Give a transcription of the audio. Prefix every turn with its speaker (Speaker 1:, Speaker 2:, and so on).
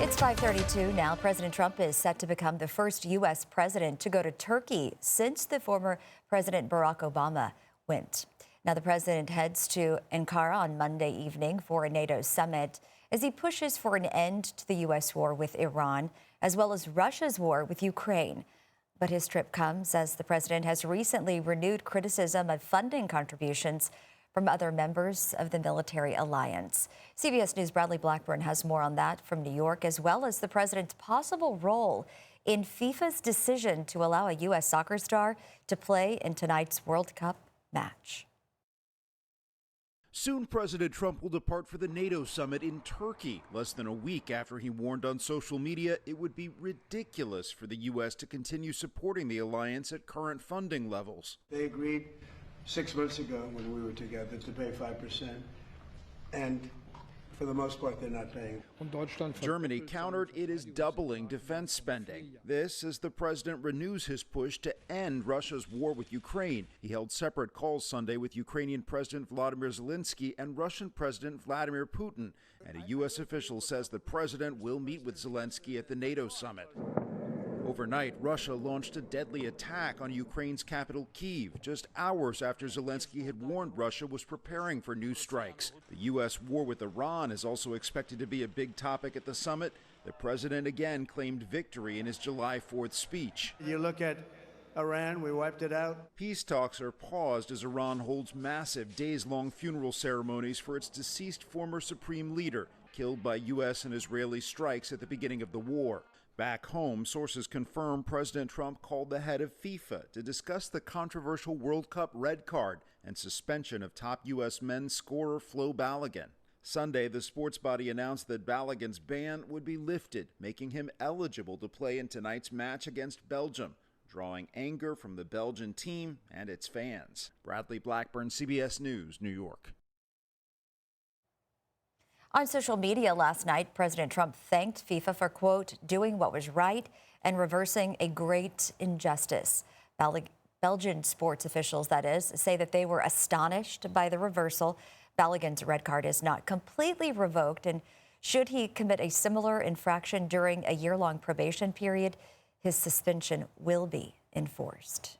Speaker 1: It's 5:32 now. President Trump is set to become the first U.S. president to go to Turkey since the former President Barack Obama went. Now, the president heads to Ankara on Monday evening for a NATO summit as he pushes for an end to the U.S. war with Iran, as well as Russia's war with Ukraine. But his trip comes as the president has recently renewed criticism of funding contributions from other members of the military alliance. CBS News' Bradley Blackburn has more on that from New York, as well as the president's possible role in FIFA's decision to allow a U.S. soccer star to play in tonight's World Cup match.
Speaker 2: Soon, President Trump will depart for the NATO summit in Turkey, less than a week after he warned on social media it would be ridiculous for the U.S. to continue supporting the alliance at current funding levels.
Speaker 3: They agreed 6 months ago when we were together to pay 5%, and for the most part they're not paying.
Speaker 2: Germany countered it is doubling defense spending. This as the president renews his push to end Russia's war with Ukraine. He held separate calls Sunday with Ukrainian President Volodymyr Zelenskyy and Russian President Vladimir Putin. And a U.S. official says the president will meet with Zelenskyy at the NATO summit. Overnight, Russia launched a deadly attack on Ukraine's capital, Kyiv, just hours after Zelenskyy had warned Russia was preparing for new strikes. The U.S. war with Iran is also expected to be a big topic at the summit. The president again claimed victory in his July 4th speech.
Speaker 3: You look at Iran, we wiped it out.
Speaker 2: Peace talks are paused as Iran holds massive days-long funeral ceremonies for its deceased former supreme leader, killed by U.S. and Israeli strikes at the beginning of the war. Back home, sources confirm President Trump called the head of FIFA to discuss the controversial World Cup red card and suspension of top U.S. men's scorer Flo Balogun. Sunday, the sports body announced that Balogun's ban would be lifted, making him eligible to play in tonight's match against Belgium, drawing anger from the Belgian team and its fans. Bradley Blackburn, CBS News, New York.
Speaker 1: On social media last night, President Trump thanked FIFA for, quote, doing what was right and reversing a great injustice. Belgian sports officials, that is, say that they were astonished by the reversal. Balogun's red card is not completely revoked, and should he commit a similar infraction during a year-long probation period, his suspension will be enforced.